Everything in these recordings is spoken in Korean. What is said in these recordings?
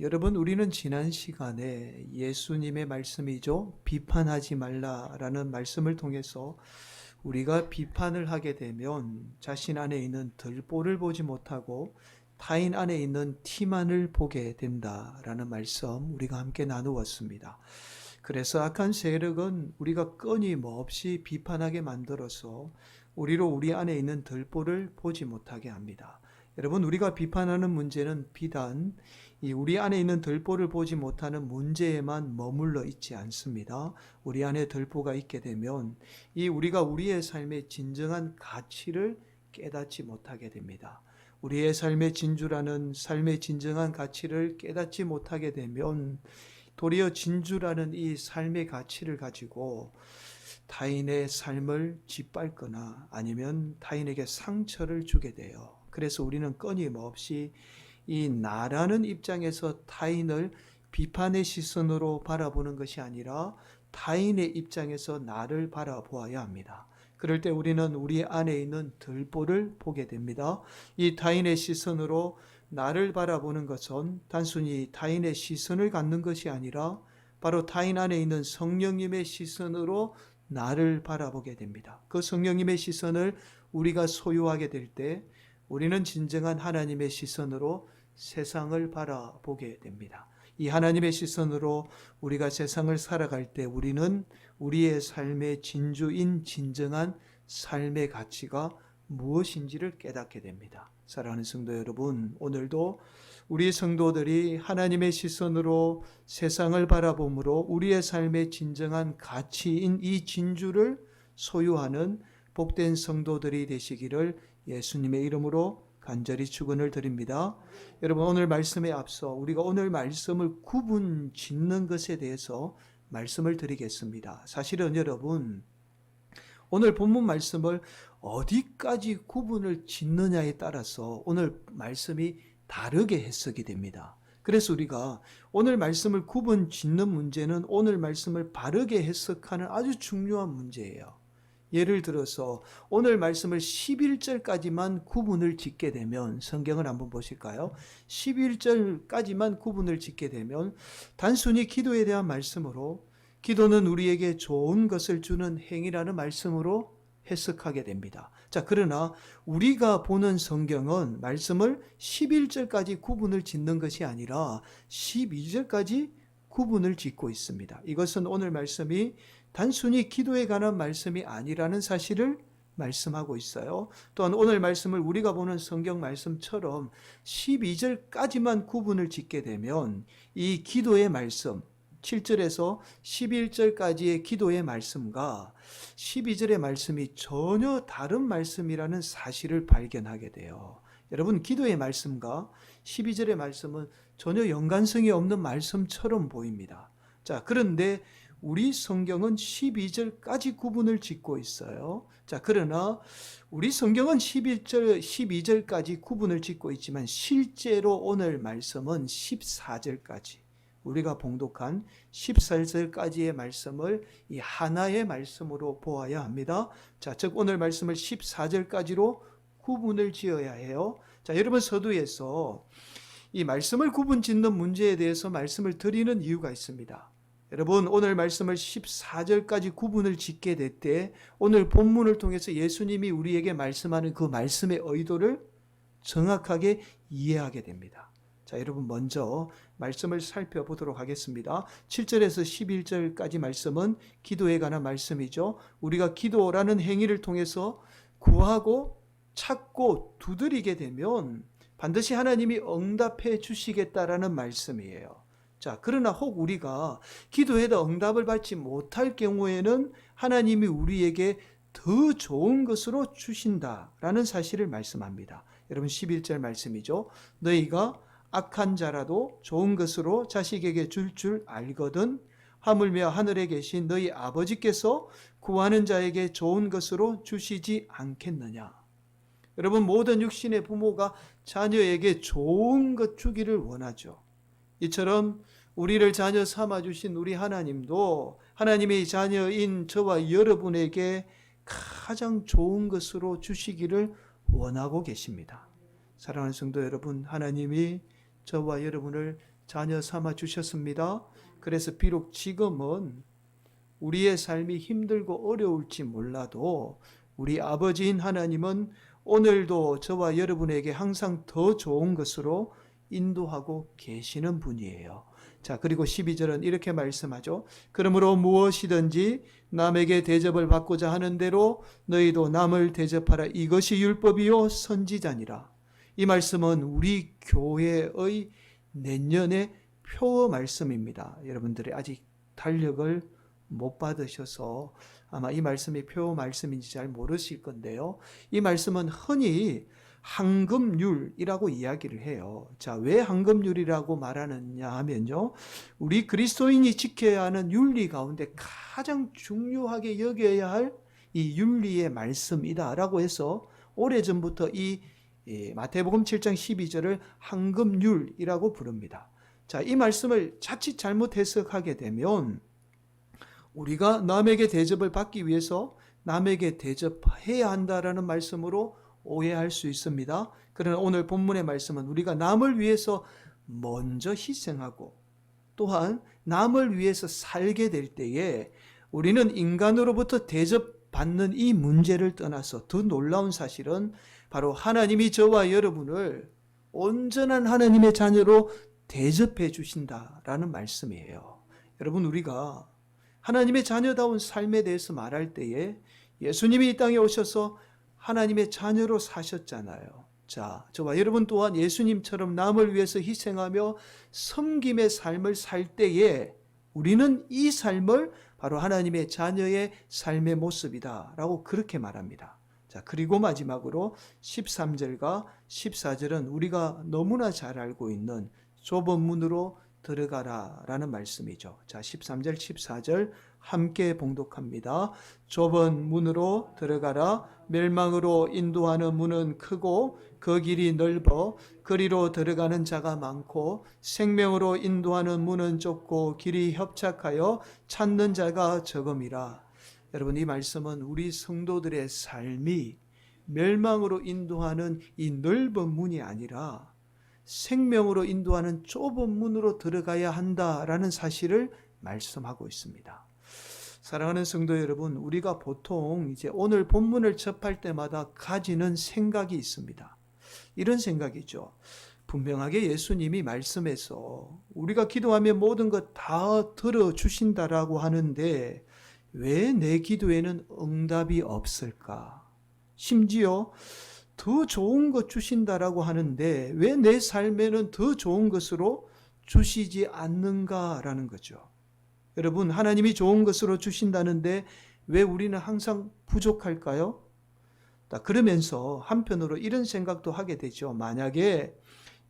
여러분, 우리는 지난 시간에 예수님의 말씀이죠. 비판하지 말라라는 말씀을 통해서 우리가 비판을 하게 되면 자신 안에 있는 들보를 보지 못하고 타인 안에 있는 티만을 보게 된다라는 말씀 우리가 함께 나누었습니다. 그래서 악한 세력은 우리가 끊임없이 비판하게 만들어서 우리로 우리 안에 있는 들보를 보지 못하게 합니다. 여러분, 우리가 비판하는 문제는 비단 우리 안에 있는 들보를 보지 못하는 문제에만 머물러 있지 않습니다. 우리 안에 들보가 있게 되면 우리가 우리의 삶의 진정한 가치를 깨닫지 못하게 됩니다. 우리의 삶의 진주라는 삶의 진정한 가치를 깨닫지 못하게 되면 도리어 진주라는 이 삶의 가치를 가지고 타인의 삶을 짓밟거나 아니면 타인에게 상처를 주게 돼요. 그래서 우리는 끊임없이 이 나라는 입장에서 타인을 비판의 시선으로 바라보는 것이 아니라 타인의 입장에서 나를 바라보아야 합니다. 그럴 때 우리는 우리 안에 있는 들보를 보게 됩니다. 이 타인의 시선으로 나를 바라보는 것은 단순히 타인의 시선을 갖는 것이 아니라 바로 타인 안에 있는 성령님의 시선으로 나를 바라보게 됩니다. 그 성령님의 시선을 우리가 소유하게 될 때 우리는 진정한 하나님의 시선으로 세상을 바라보게 됩니다. 이 하나님의 시선으로 우리가 세상을 살아갈 때 우리는 우리의 삶의 진주인 진정한 삶의 가치가 무엇인지를 깨닫게 됩니다. 사랑하는 성도 여러분, 오늘도 우리 성도들이 하나님의 시선으로 세상을 바라봄으로 우리의 삶의 진정한 가치인 이 진주를 소유하는 복된 성도들이 되시기를 예수님의 이름으로 간절히 축원을 드립니다. 여러분, 오늘 말씀에 앞서 우리가 오늘 말씀을 구분 짓는 것에 대해서 말씀을 드리겠습니다. 사실은 여러분, 오늘 본문 말씀을 어디까지 구분을 짓느냐에 따라서 오늘 말씀이 다르게 해석이 됩니다. 그래서 우리가 오늘 말씀을 구분 짓는 문제는 오늘 말씀을 바르게 해석하는 아주 중요한 문제예요. 예를 들어서 오늘 말씀을 11절까지만 구분을 짓게 되면, 성경을 한번 보실까요? 11절까지만 구분을 짓게 되면 단순히 기도에 대한 말씀으로, 기도는 우리에게 좋은 것을 주는 행위라는 말씀으로 해석하게 됩니다. 자, 그러나 우리가 보는 성경은 말씀을 11절까지 구분을 짓는 것이 아니라 12절까지 구분을 짓고 있습니다. 이것은 오늘 말씀이 단순히 기도에 관한 말씀이 아니라는 사실을 말씀하고 있어요. 또한 오늘 말씀을 우리가 보는 성경 말씀처럼 12절까지만 구분을 짓게 되면 이 기도의 말씀, 7절에서 11절까지의 기도의 말씀과 12절의 말씀이 전혀 다른 말씀이라는 사실을 발견하게 돼요. 여러분, 기도의 말씀과 12절의 말씀은 전혀 연관성이 없는 말씀처럼 보입니다. 자, 그런데 우리 성경은 12절까지 구분을 짓고 있어요. 자, 그러나 우리 성경은 12절까지 구분을 짓고 있지만 실제로 오늘 말씀은 14절까지, 우리가 봉독한 14절까지의 말씀을 이 하나의 말씀으로 보아야 합니다. 자, 즉 오늘 말씀을 14절까지로 구분을 지어야 해요. 자, 여러분, 서두에서 이 말씀을 구분 짓는 문제에 대해서 말씀을 드리는 이유가 있습니다. 여러분, 오늘 말씀을 14절까지 구분을 짓게 될 때 오늘 본문을 통해서 예수님이 우리에게 말씀하는 그 말씀의 의도를 정확하게 이해하게 됩니다. 자, 여러분, 먼저 말씀을 살펴보도록 하겠습니다. 7절에서 11절까지 말씀은 기도에 관한 말씀이죠. 우리가 기도라는 행위를 통해서 구하고 찾고 두드리게 되면 반드시 하나님이 응답해 주시겠다라는 말씀이에요. 자, 그러나 혹 우리가 기도에도 응답을 받지 못할 경우에는 하나님이 우리에게 더 좋은 것으로 주신다라는 사실을 말씀합니다. 여러분, 11절 말씀이죠. 너희가 악한 자라도 좋은 것으로 자식에게 줄 알거든 하물며 하늘에 계신 너희 아버지께서 구하는 자에게 좋은 것으로 주시지 않겠느냐. 여러분, 모든 육신의 부모가 자녀에게 좋은 것 주기를 원하죠. 이처럼 우리를 자녀 삼아주신 우리 하나님도 하나님의 자녀인 저와 여러분에게 가장 좋은 것으로 주시기를 원하고 계십니다. 사랑하는 성도 여러분, 하나님이 저와 여러분을 자녀 삼아 주셨습니다. 그래서 비록 지금은 우리의 삶이 힘들고 어려울지 몰라도 우리 아버지인 하나님은 오늘도 저와 여러분에게 항상 더 좋은 것으로 인도하고 계시는 분이에요. 자, 그리고 12절은 이렇게 말씀하죠. 그러므로 무엇이든지 남에게 대접을 받고자 하는 대로 너희도 남을 대접하라. 이것이 율법이요 선지자니라. 이 말씀은 우리 교회의 내년의 표 말씀입니다. 여러분들이 아직 달력을 못 받으셔서 아마 이 말씀이 표 말씀인지 잘 모르실 건데요. 이 말씀은 흔히 황금률이라고 이야기를 해요. 자, 왜 황금률이라고 말하느냐 하면요. 우리 그리스도인이 지켜야 하는 윤리 가운데 가장 중요하게 여겨야 할 이 윤리의 말씀이다라고 해서 오래전부터 이 마태복음 7장 12절을 황금률이라고 부릅니다. 자, 이 말씀을 자칫 잘못 해석하게 되면 우리가 남에게 대접을 받기 위해서 남에게 대접해야 한다라는 말씀으로 오해할 수 있습니다. 그러나 오늘 본문의 말씀은 우리가 남을 위해서 먼저 희생하고 또한 남을 위해서 살게 될 때에 우리는 인간으로부터 대접받는 이 문제를 떠나서 더 놀라운 사실은 바로 하나님이 저와 여러분을 온전한 하나님의 자녀로 대접해 주신다라는 말씀이에요. 여러분, 우리가 하나님의 자녀다운 삶에 대해서 말할 때에 예수님이 이 땅에 오셔서 하나님의 자녀로 사셨잖아요. 자, 저와 여러분 또한 예수님처럼 남을 위해서 희생하며 섬김의 삶을 살 때에 우리는 이 삶을 바로 하나님의 자녀의 삶의 모습이다라고 그렇게 말합니다. 자, 그리고 마지막으로 13절과 14절은 우리가 너무나 잘 알고 있는 좁은 문으로 들어가라 라는 말씀이죠. 자, 13절 14절 함께 봉독합니다. 좁은 문으로 들어가라. 멸망으로 인도하는 문은 크고 그 길이 넓어 그리로 들어가는 자가 많고 생명으로 인도하는 문은 좁고 길이 협착하여 찾는 자가 적음이라. 여러분, 이 말씀은 우리 성도들의 삶이 멸망으로 인도하는 이 넓은 문이 아니라 생명으로 인도하는 좁은 문으로 들어가야 한다라는 사실을 말씀하고 있습니다. 사랑하는 성도 여러분, 우리가 보통 이제 오늘 본문을 접할 때마다 가지는 생각이 있습니다. 이런 생각이죠. 분명하게 예수님이 말씀에서 우리가 기도하면 모든 것 다 들어주신다라고 하는데 왜 내 기도에는 응답이 없을까? 심지어 더 좋은 것 주신다라고 하는데 왜 내 삶에는 더 좋은 것으로 주시지 않는가라는 거죠. 여러분, 하나님이 좋은 것으로 주신다는데 왜 우리는 항상 부족할까요? 그러면서 한편으로 이런 생각도 하게 되죠. 만약에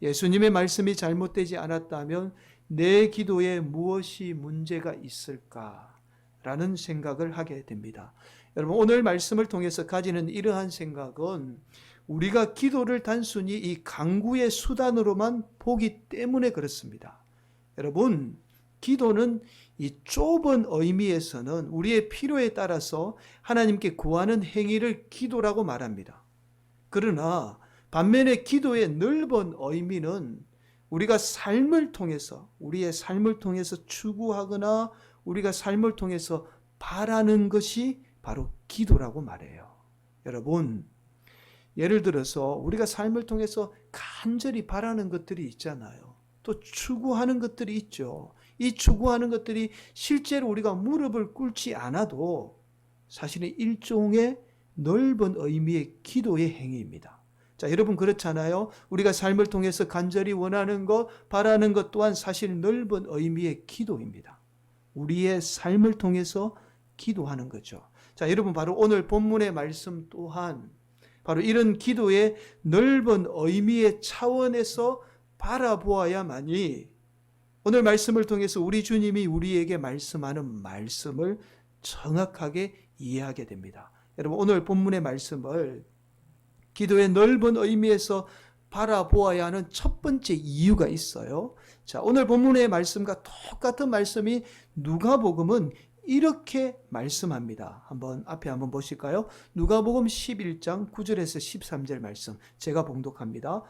예수님의 말씀이 잘못되지 않았다면 내 기도에 무엇이 문제가 있을까라는 생각을 하게 됩니다. 여러분, 오늘 말씀을 통해서 가지는 이러한 생각은 우리가 기도를 단순히 이 강구의 수단으로만 보기 때문에 그렇습니다. 여러분, 기도는 이 좁은 의미에서는 우리의 필요에 따라서 하나님께 구하는 행위를 기도라고 말합니다. 그러나 반면에 기도의 넓은 의미는 우리가 삶을 통해서, 우리의 삶을 통해서 추구하거나 우리가 삶을 통해서 바라는 것이 바로 기도라고 말해요. 여러분, 예를 들어서 우리가 삶을 통해서 간절히 바라는 것들이 있잖아요. 또 추구하는 것들이 있죠. 이 추구하는 것들이 실제로 우리가 무릎을 꿇지 않아도 사실은 일종의 넓은 의미의 기도의 행위입니다. 자, 여러분 그렇잖아요. 우리가 삶을 통해서 간절히 원하는 것, 바라는 것 또한 사실 넓은 의미의 기도입니다. 우리의 삶을 통해서 기도하는 거죠. 자, 여러분 바로 오늘 본문의 말씀 또한 바로 이런 기도의 넓은 의미의 차원에서 바라보아야만이 오늘 말씀을 통해서 우리 주님이 우리에게 말씀하는 말씀을 정확하게 이해하게 됩니다. 여러분, 오늘 본문의 말씀을 기도의 넓은 의미에서 바라보아야 하는 첫 번째 이유가 있어요. 자, 오늘 본문의 말씀과 똑같은 말씀이 누가복음은 이렇게 말씀합니다. 앞에 한번 보실까요? 누가복음 11장 9절에서 13절 말씀 제가 봉독합니다.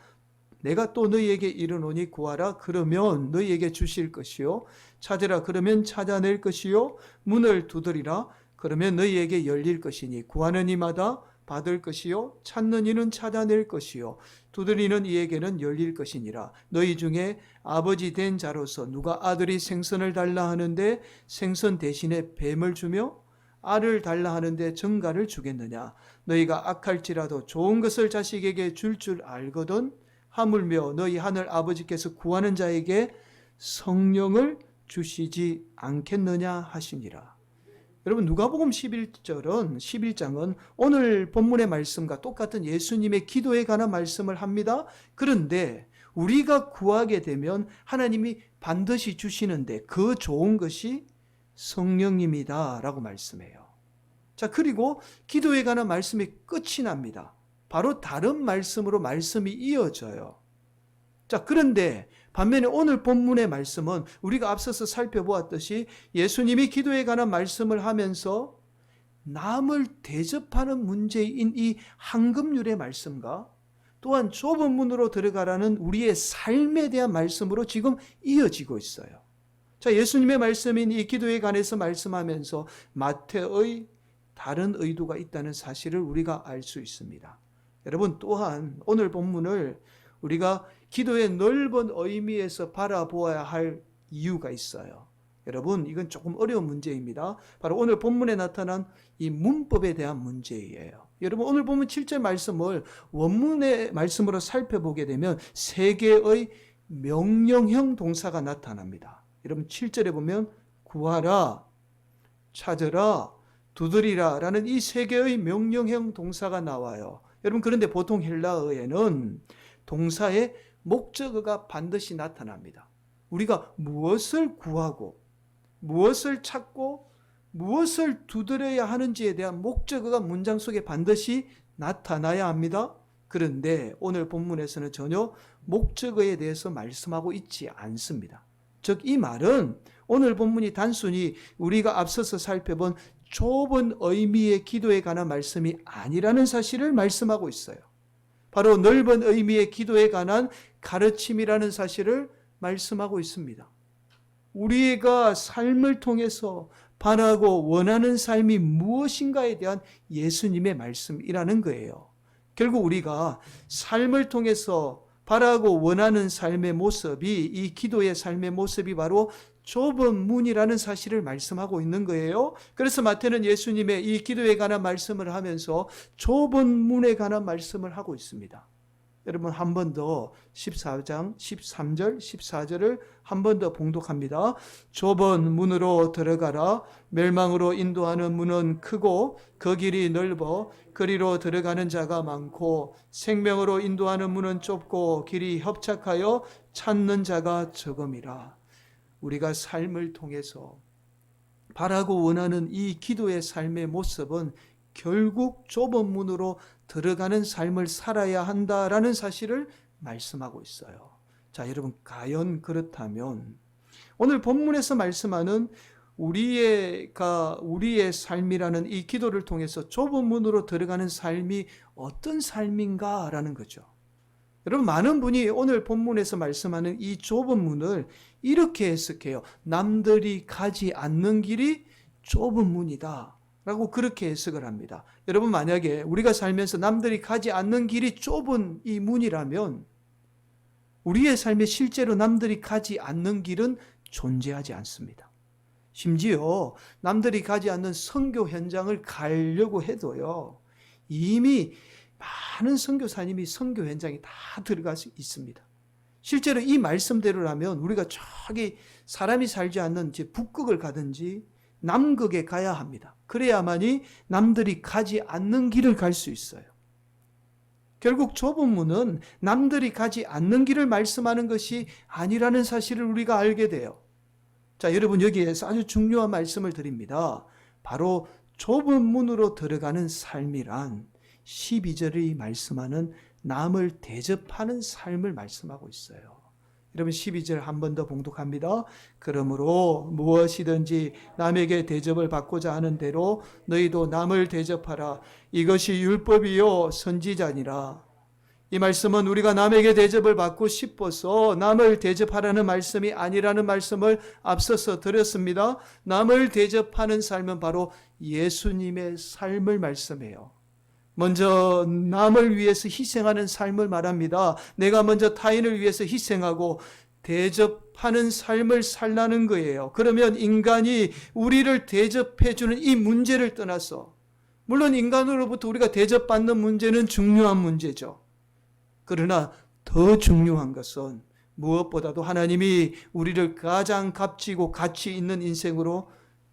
내가 또 너희에게 이르노니 구하라 그러면 너희에게 주실 것이요 찾으라 그러면 찾아낼 것이요 문을 두드리라 그러면 너희에게 열릴 것이니 구하는 이마다 받을 것이요 찾는 이는 찾아낼 것이요 두드리는 이에게는 열릴 것이니라. 너희 중에 아버지 된 자로서 누가 아들이 생선을 달라 하는데 생선 대신에 뱀을 주며 알을 달라 하는데 정갈을 주겠느냐. 너희가 악할지라도 좋은 것을 자식에게 줄 줄 알거든 하물며 너희 하늘 아버지께서 구하는 자에게 성령을 주시지 않겠느냐 하시니라. 여러분 누가복음 11장은 오늘 본문의 말씀과 똑같은 예수님의 기도에 관한 말씀을 합니다. 그런데 우리가 구하게 되면 하나님이 반드시 주시는데 그 좋은 것이 성령님이다 라고 말씀해요. 자, 그리고 기도에 관한 말씀이 끝이 납니다. 바로 다른 말씀으로 말씀이 이어져요. 자, 그런데 반면에 오늘 본문의 말씀은 우리가 앞서서 살펴보았듯이 예수님이 기도에 관한 말씀을 하면서 남을 대접하는 문제인 이 황금률의 말씀과 또한 좁은 문으로 들어가라는 우리의 삶에 대한 말씀으로 지금 이어지고 있어요. 자, 예수님의 말씀인 이 기도에 관해서 말씀하면서 마태의 다른 의도가 있다는 사실을 우리가 알 수 있습니다. 여러분 또한 오늘 본문을 우리가 기도의 넓은 의미에서 바라보아야 할 이유가 있어요. 여러분 이건 조금 어려운 문제입니다. 바로 오늘 본문에 나타난 이 문법에 대한 문제예요. 여러분 오늘 본문 7절 말씀을 원문의 말씀으로 살펴보게 되면 세 개의 명령형 동사가 나타납니다. 여러분 7절에 보면 구하라, 찾으라, 두드리라 라는 이 세 개의 명령형 동사가 나와요. 여러분 그런데 보통 헬라어에는 동사의 목적어가 반드시 나타납니다. 우리가 무엇을 구하고 무엇을 찾고 무엇을 두드려야 하는지에 대한 목적어가 문장 속에 반드시 나타나야 합니다. 그런데 오늘 본문에서는 전혀 목적어에 대해서 말씀하고 있지 않습니다. 즉 이 말은 오늘 본문이 단순히 우리가 앞서서 살펴본 좁은 의미의 기도에 관한 말씀이 아니라는 사실을 말씀하고 있어요. 바로 넓은 의미의 기도에 관한 가르침이라는 사실을 말씀하고 있습니다. 우리가 삶을 통해서 바라고 원하는 삶이 무엇인가에 대한 예수님의 말씀이라는 거예요. 결국 우리가 삶을 통해서 바라고 원하는 삶의 모습이 이 기도의 삶의 모습이 바로 좁은 문이라는 사실을 말씀하고 있는 거예요. 그래서 마태는 예수님의 이 기도에 관한 말씀을 하면서 좁은 문에 관한 말씀을 하고 있습니다. 여러분 한 번 더 14장 13절 14절을 한 번 더 봉독합니다. 좁은 문으로 들어가라. 멸망으로 인도하는 문은 크고 그 길이 넓어 그리로 들어가는 자가 많고 생명으로 인도하는 문은 좁고 길이 협착하여 찾는 자가 적음이라. 우리가 삶을 통해서 바라고 원하는 이 기도의 삶의 모습은 결국 좁은 문으로 들어가는 삶을 살아야 한다라는 사실을 말씀하고 있어요. 자, 여러분 과연 그렇다면 오늘 본문에서 말씀하는 우리의 삶이라는 이 기도를 통해서 좁은 문으로 들어가는 삶이 어떤 삶인가라는 거죠. 여러분 많은 분이 오늘 본문에서 말씀하는 이 좁은 문을 이렇게 해석해요. 남들이 가지 않는 길이 좁은 문이다 라고 그렇게 해석을 합니다. 여러분 만약에 우리가 살면서 남들이 가지 않는 길이 좁은 이 문이라면 우리의 삶에 실제로 남들이 가지 않는 길은 존재하지 않습니다. 심지어 남들이 가지 않는 선교 현장을 가려고 해도요 이미 많은 선교사님이 선교 현장에 다 들어가 있습니다. 실제로 이 말씀대로라면 우리가 저기 사람이 살지 않는 북극을 가든지 남극에 가야 합니다. 그래야만이 남들이 가지 않는 길을 갈 수 있어요. 결국 좁은 문은 남들이 가지 않는 길을 말씀하는 것이 아니라는 사실을 우리가 알게 돼요. 자, 여러분 여기에서 아주 중요한 말씀을 드립니다. 바로 좁은 문으로 들어가는 삶이란 12절이 말씀하는 남을 대접하는 삶을 말씀하고 있어요. 여러분 12절 한 번 더 봉독합니다. 그러므로 무엇이든지 남에게 대접을 받고자 하는 대로 너희도 남을 대접하라. 이것이 율법이요 선지자니라. 이 말씀은 우리가 남에게 대접을 받고 싶어서 남을 대접하라는 말씀이 아니라는 말씀을 앞서서 드렸습니다. 남을 대접하는 삶은 바로 예수님의 삶을 말씀해요. 먼저 남을 위해서 희생하는 삶을 말합니다. 내가 먼저 타인을 위해서 희생하고 대접하는 삶을 살라는 거예요. 그러면 인간이 우리를 대접해주는 이 문제를 떠나서, 물론 인간으로부터 우리가 대접받는 문제는 중요한 문제죠. 그러나 더 중요한 것은 무엇보다도 하나님이 우리를 가장 값지고 가치 있는 인생으로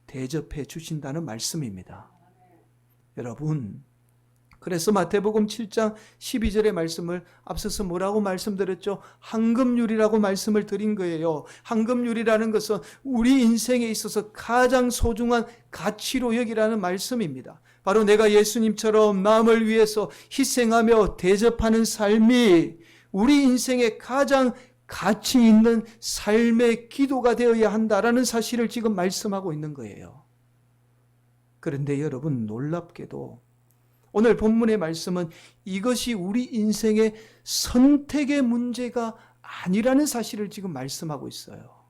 대접해 주신다는 말씀입니다. 여러분, 그래서 마태복음 7장 12절의 말씀을 앞서서 뭐라고 말씀드렸죠? 황금률이라고 말씀을 드린 거예요. 황금률이라는 것은 우리 인생에 있어서 가장 소중한 가치로 여기라는 말씀입니다. 바로 내가 예수님처럼 남을 위해서 희생하며 대접하는 삶이 우리 인생에 가장 가치 있는 삶의 기도가 되어야 한다라는 사실을 지금 말씀하고 있는 거예요. 그런데 여러분, 놀랍게도 오늘 본문의 말씀은 이것이 우리 인생의 선택의 문제가 아니라는 사실을 지금 말씀하고 있어요.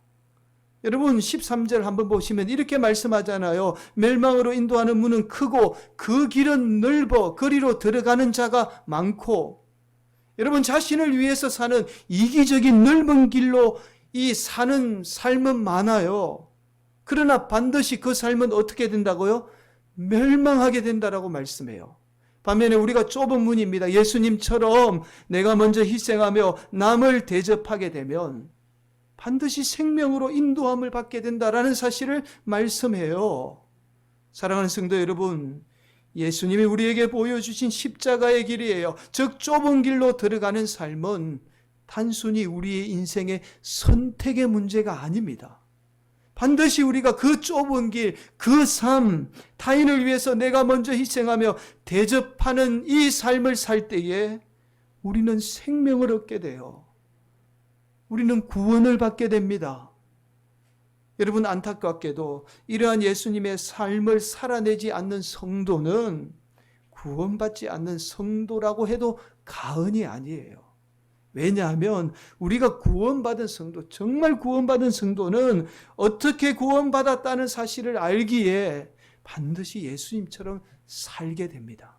여러분 13절 한번 보시면 이렇게 말씀하잖아요. 멸망으로 인도하는 문은 크고 그 길은 넓어 그리로 들어가는 자가 많고. 여러분 자신을 위해서 사는 이기적인 넓은 길로 이 사는 삶은 많아요. 그러나 반드시 그 삶은 어떻게 된다고요? 멸망하게 된다라고 말씀해요. 반면에 우리가 좁은 문입니다. 예수님처럼 내가 먼저 희생하며 남을 대접하게 되면 반드시 생명으로 인도함을 받게 된다라는 사실을 말씀해요. 사랑하는 성도 여러분, 예수님이 우리에게 보여주신 십자가의 길이에요. 즉 좁은 길로 들어가는 삶은 단순히 우리의 인생의 선택의 문제가 아닙니다. 반드시 우리가 그 좁은 길, 그 삶, 타인을 위해서 내가 먼저 희생하며 대접하는 이 삶을 살 때에 우리는 생명을 얻게 돼요. 우리는 구원을 받게 됩니다. 여러분 안타깝게도 이러한 예수님의 삶을 살아내지 않는 성도는 구원받지 않는 성도라고 해도 가언이 아니에요. 왜냐하면 우리가 구원받은 성도, 정말 구원받은 성도는 어떻게 구원받았다는 사실을 알기에 반드시 예수님처럼 살게 됩니다.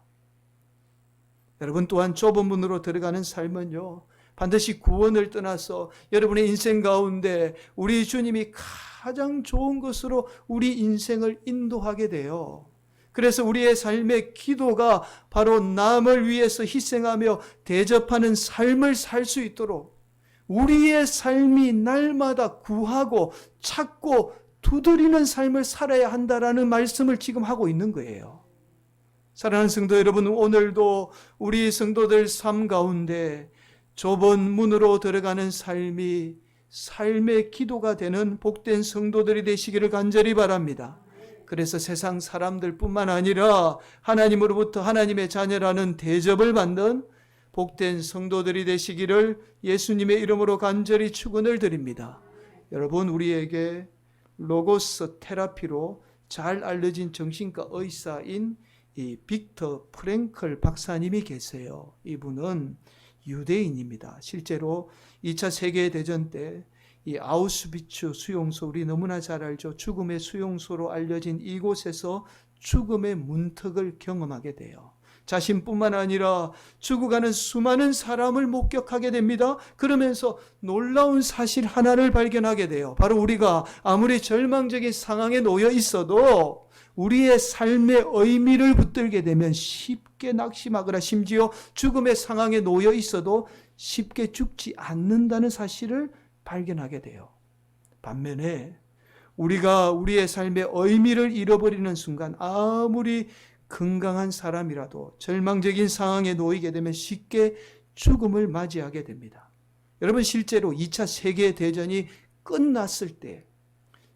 여러분 또한 좁은 문으로 들어가는 삶은요, 반드시 구원을 떠나서 여러분의 인생 가운데 우리 주님이 가장 좋은 것으로 우리 인생을 인도하게 돼요. 그래서 우리의 삶의 기도가 바로 남을 위해서 희생하며 대접하는 삶을 살 수 있도록 우리의 삶이 날마다 구하고 찾고 두드리는 삶을 살아야 한다라는 말씀을 지금 하고 있는 거예요. 사랑하는 성도 여러분, 오늘도 우리 성도들 삶 가운데 좁은 문으로 들어가는 삶이 삶의 기도가 되는 복된 성도들이 되시기를 간절히 바랍니다. 그래서 세상 사람들뿐만 아니라 하나님으로부터 하나님의 자녀라는 대접을 받는 복된 성도들이 되시기를 예수님의 이름으로 간절히 축원을 드립니다. 여러분, 우리에게 로고스 테라피로 잘 알려진 정신과 의사인 이 빅터 프랭클 박사님이 계세요. 이분은 유대인입니다. 실제로 2차 세계대전 때 이 아우슈비츠 수용소, 우리 너무나 잘 알죠. 죽음의 수용소로 알려진 이곳에서 죽음의 문턱을 경험하게 돼요. 자신뿐만 아니라 죽어가는 수많은 사람을 목격하게 됩니다. 그러면서 놀라운 사실 하나를 발견하게 돼요. 바로 우리가 아무리 절망적인 상황에 놓여 있어도 우리의 삶의 의미를 붙들게 되면 쉽게 낙심하거나 심지어 죽음의 상황에 놓여 있어도 쉽게 죽지 않는다는 사실을 발견하게 돼요. 반면에 우리가 우리의 삶의 의미를 잃어버리는 순간 아무리 건강한 사람이라도 절망적인 상황에 놓이게 되면 쉽게 죽음을 맞이하게 됩니다. 여러분 실제로 2차 세계대전이 끝났을 때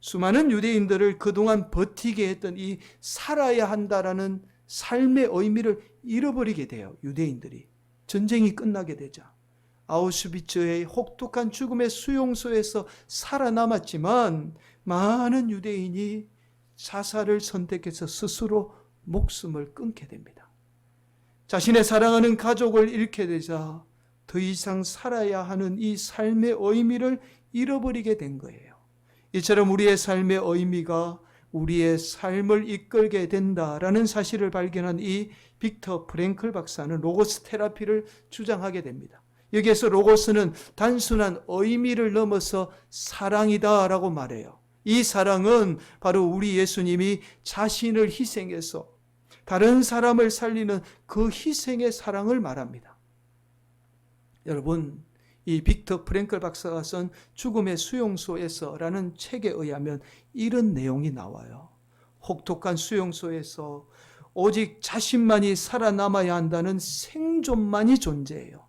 수많은 유대인들을 그동안 버티게 했던 이 살아야 한다라는 삶의 의미를 잃어버리게 돼요. 유대인들이. 전쟁이 끝나게 되자. 아우슈비츠의 혹독한 죽음의 수용소에서 살아남았지만 많은 유대인이 자살을 선택해서 스스로 목숨을 끊게 됩니다. 자신의 사랑하는 가족을 잃게 되자 더 이상 살아야 하는 이 삶의 의미를 잃어버리게 된 거예요. 이처럼 우리의 삶의 의미가 우리의 삶을 이끌게 된다라는 사실을 발견한 이 빅터 프랭클 박사는 로고스 테라피를 주장하게 됩니다. 여기에서 로고스는 단순한 의미를 넘어서 사랑이다라고 말해요. 이 사랑은 바로 우리 예수님이 자신을 희생해서 다른 사람을 살리는 그 희생의 사랑을 말합니다. 여러분, 이 빅터 프랭클 박사가 쓴 죽음의 수용소에서라는 책에 의하면 이런 내용이 나와요. 혹독한 수용소에서 오직 자신만이 살아남아야 한다는 생존만이 존재해요.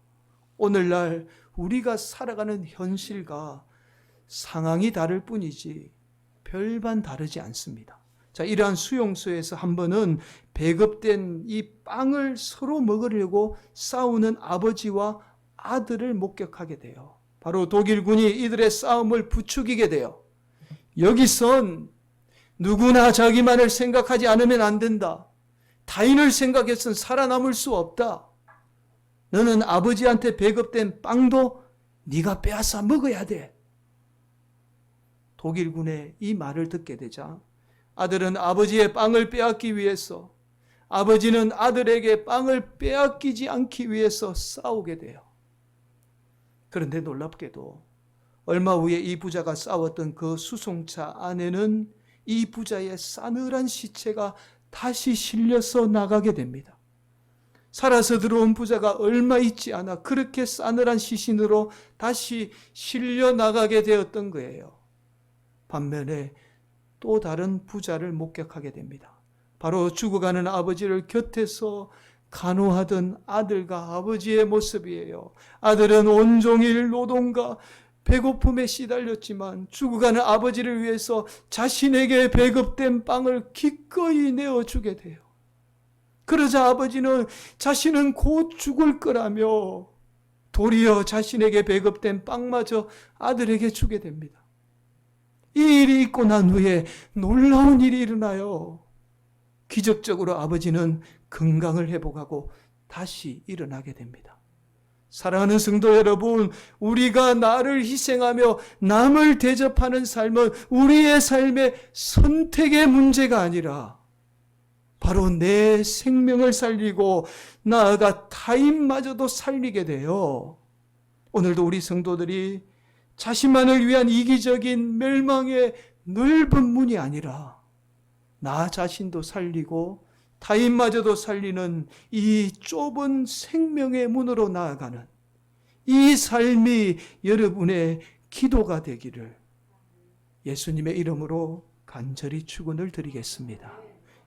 오늘날 우리가 살아가는 현실과 상황이 다를 뿐이지 별반 다르지 않습니다. 자, 이러한 수용소에서 한 번은 배급된 이 빵을 서로 먹으려고 싸우는 아버지와 아들을 목격하게 돼요. 바로 독일군이 이들의 싸움을 부추기게 돼요. 여기선 누구나 자기만을 생각하지 않으면 안 된다. 타인을 생각해서는 살아남을 수 없다. 너는 아버지한테 배급된 빵도 네가 빼앗아 먹어야 돼. 독일군의 이 말을 듣게 되자 아들은 아버지의 빵을 빼앗기 위해서, 아버지는 아들에게 빵을 빼앗기지 않기 위해서 싸우게 돼요. 그런데 놀랍게도 얼마 후에 이 부자가 싸웠던 그 수송차 안에는 이 부자의 싸늘한 시체가 다시 실려서 나가게 됩니다. 살아서 들어온 부자가 얼마 있지 않아 그렇게 싸늘한 시신으로 다시 실려 나가게 되었던 거예요. 반면에 또 다른 부자를 목격하게 됩니다. 바로 죽어가는 아버지를 곁에서 간호하던 아들과 아버지의 모습이에요. 아들은 온종일 노동과 배고픔에 시달렸지만 죽어가는 아버지를 위해서 자신에게 배급된 빵을 기꺼이 내어주게 돼요. 그러자 아버지는 자신은 곧 죽을 거라며 도리어 자신에게 배급된 빵마저 아들에게 주게 됩니다. 이 일이 있고 난 후에 놀라운 일이 일어나요. 기적적으로 아버지는 건강을 회복하고 다시 일어나게 됩니다. 사랑하는 성도 여러분, 우리가 나를 희생하며 남을 대접하는 삶은 우리의 삶의 선택의 문제가 아니라 바로 내 생명을 살리고 나아가 타인마저도 살리게 돼요. 오늘도 우리 성도들이 자신만을 위한 이기적인 멸망의 넓은 문이 아니라 나 자신도 살리고 타인마저도 살리는 이 좁은 생명의 문으로 나아가는 이 삶이 여러분의 기도가 되기를 예수님의 이름으로 간절히 축원을 드리겠습니다.